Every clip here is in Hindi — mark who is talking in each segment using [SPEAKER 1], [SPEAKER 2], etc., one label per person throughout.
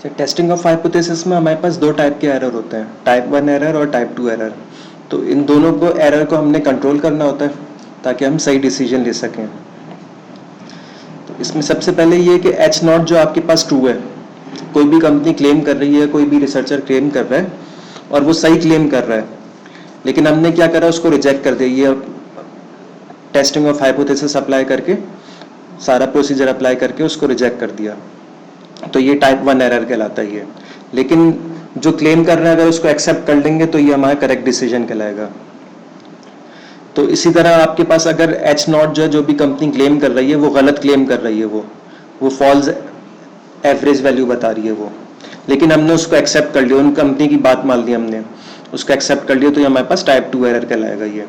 [SPEAKER 1] टेस्टिंग ऑफ हाइपोथेसिस में हमारे पास दो टाइप के एरर होते हैं, टाइप 1 एरर और टाइप 2 एरर। तो इन दोनों को एरर को हमने कंट्रोल करना होता है ताकि हम सही डिसीजन ले सकें। तो इसमें सबसे पहले ये कि एच नॉट जो आपके पास ट्रू है, कोई भी कंपनी क्लेम कर रही है, कोई भी रिसर्चर क्लेम कर रहा है और वो सही क्लेम कर रहा है, लेकिन हमने क्या करा, उसको रिजेक्ट कर दिया। ये टेस्टिंग ऑफ हाइपोथेसिस अप्लाई करके, सारा प्रोसीजर अप्लाई करके उसको रिजेक्ट कर दिया, तो ये टाइप 1 एरर कहलाता है ये। लेकिन जो क्लेम कर रहे हैं अगर उसको एक्सेप्ट कर लेंगे तो ये हमारा करेक्ट डिसीजन कहलाएगा। तो इसी तरह आपके पास अगर एच नॉट जो भी कंपनी क्लेम कर रही है वो गलत क्लेम कर रही है, वो फॉल्स एवरेज वैल्यू बता रही है वो, लेकिन हमने उसको एक्सेप्ट कर लिया, उन कंपनी की बात मान ली हमने, उसको एक्सेप्ट कर लिया, तो ये हमारे पास टाइप 2 एरर कहलाएगा ये।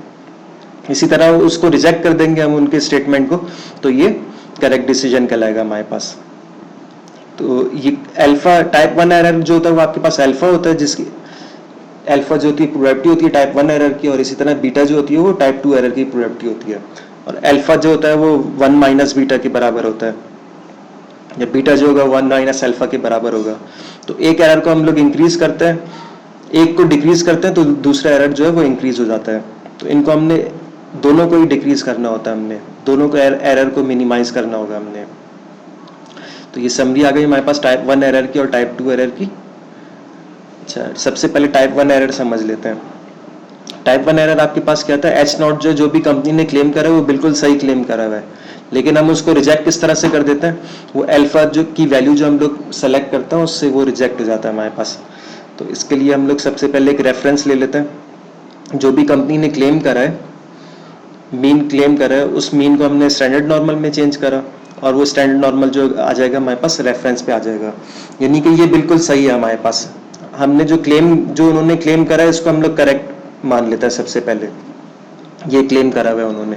[SPEAKER 1] इसी तरह उसको रिजेक्ट कर देंगे हम उनके स्टेटमेंट को, तो ये करेक्ट डिसीजन कहलाएगा हमारे पास। तो ये अल्फा टाइप 1 एरर जो होता है वो आपके पास अल्फा होता है, जिसकी अल्फा जो होती है प्रोबेबिलिटी होती है टाइप 1 एरर की, और इसी तरह बीटा जो होती है वो टाइप 2 एरर की प्रोबेबिलिटी होती है। और अल्फा जो होता है वो 1 माइनस बीटा के बराबर होता है, या बीटा जो होगा 1 माइनस अल्फा के बराबर होगा। तो एक एरर को हम लोग इंक्रीज करते हैं, एक को डिक्रीज करते हैं, तो दूसरा एरर जो है वो इंक्रीज हो जाता है। तो इनको हमने दोनों को ही डिक्रीज करना होता है, हमने दोनों को एरर को मिनिमाइज करना होगा हमने। तो ये समरी आ गई हमारे पास टाइप 1 एरर की और टाइप 2 एरर की। अच्छा, सबसे पहले टाइप 1 एरर समझ लेते हैं। टाइप 1 एरर आपके पास क्या था, एच नॉट जो भी कंपनी ने क्लेम करा है वो बिल्कुल सही क्लेम करा हुआ है, लेकिन हम उसको रिजेक्ट किस तरह से कर देते हैं, वो अल्फा जो की वैल्यू जो हम लोग सेलेक्ट करते हैं उससे वो रिजेक्ट हो जाता है हमारे पास। तो इसके लिए हम लोग सबसे पहले एक रेफरेंस ले लेते हैं। जो भी कंपनी ने क्लेम करा है, मीन क्लेम करा है, उस मीन को हमने स्टैंडर्ड नॉर्मल में चेंज करा, और वो स्टैंडर्ड नॉर्मल जो आ जाएगा हमारे पास रेफरेंस पे आ जाएगा, यानी कि ये बिल्कुल सही है हमारे पास। हमने जो उन्होंने क्लेम करा है इसको हम लोग करेक्ट मान लेते हैं सबसे पहले, ये क्लेम करा हुआ है उन्होंने।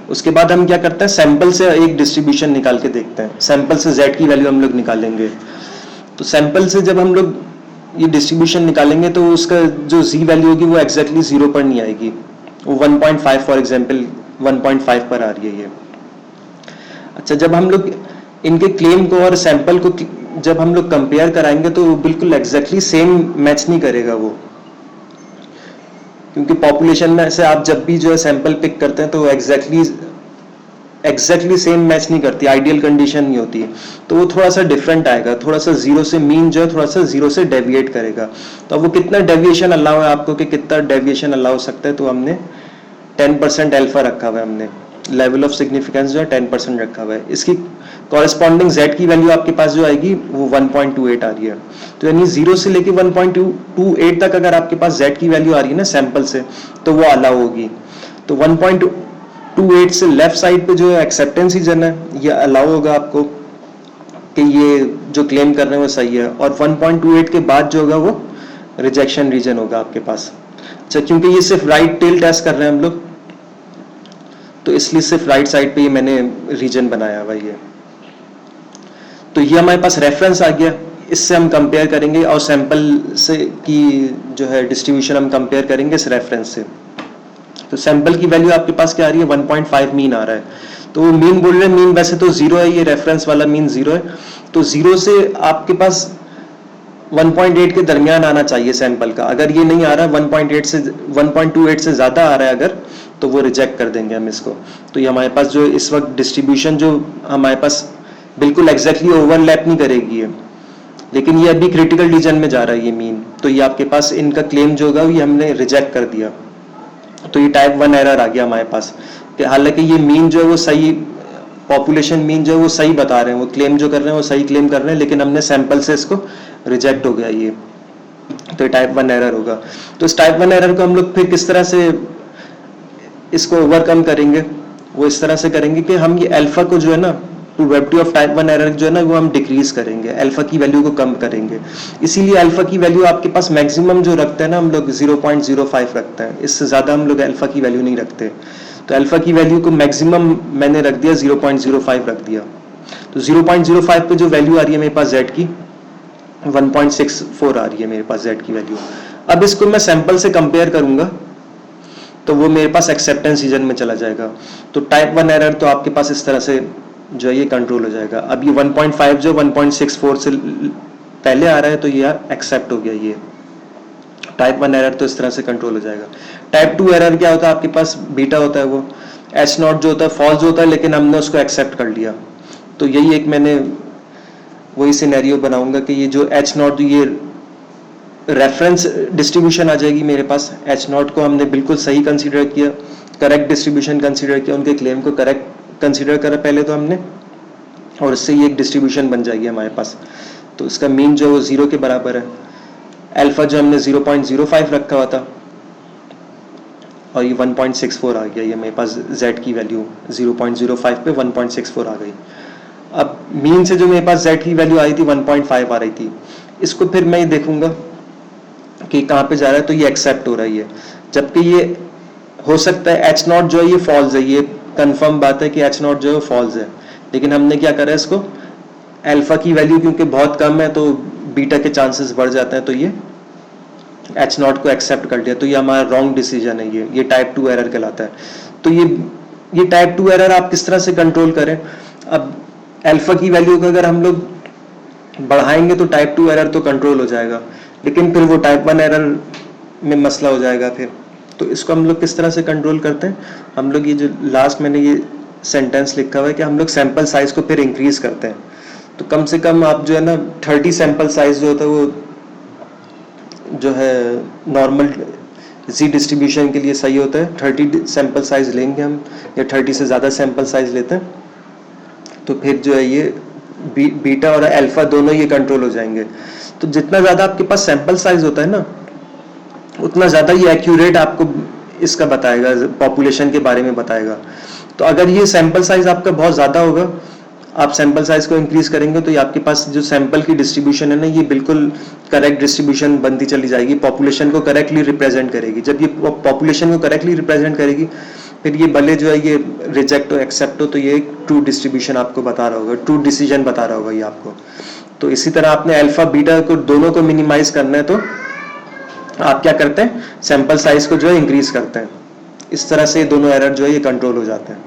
[SPEAKER 1] उसके बाद हम क्या करते हैं, सैंपल से एक डिस्ट्रीब्यूशन निकाल के देखते हैं, सैंपल से z की वैल्यू हम लोग निकालेंगे। तो सैंपल से जब हम लोग ये डिस्ट्रीब्यूशन निकालेंगे तो उसका जो z वैल्यू होगी वो एग्जैक्टली 0 पर नहीं आएगी, वो 1.5 फॉर एग्जांपल 1.5 पर आ रही है ये। अच्छा, जब हम लोग इनके क्लेम को और सैंपल को जब हम लोग कंपेयर कराएंगे तो बिल्कुल एग्जैक्टली सेम मैच नहीं करेगा वो, क्योंकि पॉपुलेशन में से आप जब भी जो है सैंपल पिक करते हैं तो एग्जैक्टली सेम मैच नहीं करती, आइडियल कंडीशन नहीं होती है, तो वो थोड़ा सा डिफरेंट आएगा, थोड़ा सा जीरो से मीन जो है थोड़ा सा जीरो से डेविएट करेगा। तो वो कितना डेविएशन अलाउ है आपको, कि कितना डेविएशन अलाउ हो सकता है, तो हमने 10% अल्फा रखा हुआ है, हमने लेवल ऑफ सिग्निफिकेंस जो है 10% रखा हुआ है। इसकी कॉरेस्पॉन्डिंग z की वैल्यू आपके पास जो आएगी वो 1.28 आ रही है। तो यानी 0 से लेके 1.28 तक अगर आपके पास z की वैल्यू आ रही है ना सैंपल से, तो वो अलाउ होगी। तो 1.28 से लेफ्ट साइड पे जो है एक्सेप्टेंस रीजन है, ये अलाउ होगा आपको कि ये जो क्लेम कर रहे हैं वो सही है, और 1.28 के बाद जो होगा वो रिजेक्शन रीजन होगा आपके पास। अच्छा, क्योंकि ये सिर्फ राइट टेल टेस्ट कर रहे हैं हम लोग, तो इसलिए सिर्फ राइट साइड पे ये मैंने रीजन बनाया हुआ ये। तो ये हमारे पास रेफरेंस आ गया, इससे हम कंपेयर करेंगे, और सैंपल से की जो है डिस्ट्रीब्यूशन हम कंपेयर करेंगे इस रेफरेंस से। तो सैंपल की वैल्यू आपके पास क्या आ रही है, 1.5 मीन आ रहा है। तो वो मीन बोल रहे हैं, मीन वैसे तो 0 है, ये रेफरेंस वाला मीन 0 है, तो 0 से आपके पास 1.8 के दरमियान आना चाहिए सैंपल का। अगर ये नहीं आ रहा, 1.28 से ज़्यादा आ रहा है अगर, तो वो रिजेक्ट कर देंगे हम इसको। तो ये हमारे पास जो इस वक्त डिस्ट्रीब्यूशन जो हमारे पास बिल्कुल एग्जैक्टली ओवरलैप नहीं करेगी है, लेकिन ये अभी क्रिटिकल रीजन में जा रहा है ये मीन, तो ये आपके पास इनका क्लेम जो होगा ये हमने रिजेक्ट कर दिया। तो ये टाइप 1 एरर आ गया हमारे पास, कि हालांकि ये मीन जो है वो सही, पॉपुलेशन मीन जो है वो सही बता रहे हैं, वो क्लेम जो कर रहे हैं वो सही क्लेम कर रहे हैं, लेकिन हमने सैंपल से इसको रिजेक्ट हो गया ये, तो ये टाइप 1 एरर होगा। तो इस टाइप 1 एरर को हम लोग फिर किस तरह से इसको ओवरकम करेंगे, वो इस तरह से करेंगे कि हम ये अल्फा को जो है ना, प्रोबेबिलिटी ऑफ टाइप 1 एरर जो है ना वो हम डिक्रीज करेंगे, अल्फा की वैल्यू को कम करेंगे। इसीलिए अल्फा की वैल्यू आपके पास मैक्सिमम जो रखते हैं ना हम लोग 0.05 रखते हैं, इससे ज़्यादा हम लोग अल्फा की वैल्यू नहीं रखते। तो अल्फा की वैल्यू को मैक्सिमम मैंने रख दिया 0.05 रख दिया। तो 0.05 पे जो वैल्यू आ रही है मेरे पास z की 1.64 आ रही है मेरे पास z की वैल्यू। अब इसको मैं सैंपल से कंपेयर करूंगा तो वो मेरे पास एक्सेप्टेंस रीजन में चला जाएगा। तो टाइप 1 एरर तो आपके पास इस तरह से जो है ये कंट्रोल हो जाएगा। अब ये 1.5 जो 1.64 से पहले आ रहा है तो ये एक्सेप्ट हो गया, ये टाइप 1 एरर तो इस तरह से कंट्रोल हो जाएगा। टाइप 2 एरर क्या होता है, आपके पास बीटा होता है, वो एच नॉट जो होता है फॉल्स होता है, लेकिन हमने उसको एक्सेप्ट कर लिया। तो यही एक मैंने वही सिनेरियो बनाऊंगा कि ये जो एच नॉट, ये रेफरेंस डिस्ट्रीब्यूशन आ जाएगी मेरे पास, एच नॉट को हमने बिल्कुल सही कंसीडर किया, करेक्ट डिस्ट्रीब्यूशन कंसीडर किया, उनके क्लेम को करेक्ट कंसीडर करा पहले तो हमने, और इससे ये एक डिस्ट्रीब्यूशन बन जाएगी हमारे पास। तो इसका मीन जो है वो 0 के बराबर है। अल्फा जो हमने 0.05 रखा हुआ था और ये 1.64 आ गया, ये मेरे पास z की वैल्यू 0.05 पे 1.64 आ गई। अब मीन से जो मेरे पास z की वैल्यू आई थी 1.5 आ रही थी, इसको फिर मैं ये देखूंगा कि कहाँ पे जा रहा है, तो ये एक्सेप्ट हो रही है, जबकि ये हो सकता है एच नॉट जो है ये फॉल्स है, ये कंफर्म बात है कि एच नॉट जो है फॉल्स है, लेकिन हमने क्या करा है, इसको अल्फा की वैल्यू क्योंकि बहुत कम है तो बीटा के चांसेस बढ़ जाते हैं, तो ये एच नॉट को एक्सेप्ट कर लिया, तो ये हमारा रॉन्ग डिसीजन है, ये टाइप 2 एरर कहलाता है। तो ये टाइप 2 एरर आप किस तरह से कंट्रोल करें। अब अल्फा की वैल्यू को अगर हम लोग बढ़ाएंगे तो टाइप 2 एरर तो कंट्रोल हो जाएगा, लेकिन फिर वो टाइप 1 एरर में मसला हो जाएगा फिर। तो इसको हम लोग किस तरह से कंट्रोल करते हैं, हम लोग ये जो लास्ट मैंने ये सेंटेंस लिखा हुआ है कि हम लोग सैंपल साइज को फिर इंक्रीज करते हैं। तो कम से कम आप जो है ना 30 सैंपल साइज जो होता है वो जो है नॉर्मल जी डिस्ट्रीब्यूशन के लिए सही होता है। 30 सैंपल साइज लेंगे हम, या 30 से ज़्यादा सैंपल साइज लेते हैं, तो फिर जो है ये बीटा और अल्फा दोनों ये कंट्रोल हो जाएंगे। तो जितना ज़्यादा आपके पास सैंपल साइज होता है ना, उतना ज़्यादा ये एक्यूरेट आपको इसका बताएगा, पॉपुलेशन के बारे में बताएगा। तो अगर ये सैंपल साइज आपका बहुत ज़्यादा होगा, आप सैंपल साइज को इंक्रीज करेंगे, तो ये आपके पास जो सैंपल की डिस्ट्रीब्यूशन है ना, ये बिल्कुल करेक्ट डिस्ट्रीब्यूशन बनती चली जाएगी, पॉपुलेशन को करेक्टली रिप्रेजेंट करेगी। जब ये पॉपुलेशन को करेक्टली रिप्रेजेंट करेगी, फिर ये भले जो है ये रिजेक्ट हो एक्सेप्ट हो, तो ये एक ट्रू डिस्ट्रीब्यूशन आपको बता रहा होगा, ट्रू डिसीजन बता रहा होगा ये आपको। तो इसी तरह आपने अल्फा बीटा को दोनों को मिनिमाइज करना है, तो आप क्या करते हैं, सैंपल साइज को जो है इंक्रीज करते हैं। इस तरह से दोनों एरर जो है ये कंट्रोल हो जाते हैं।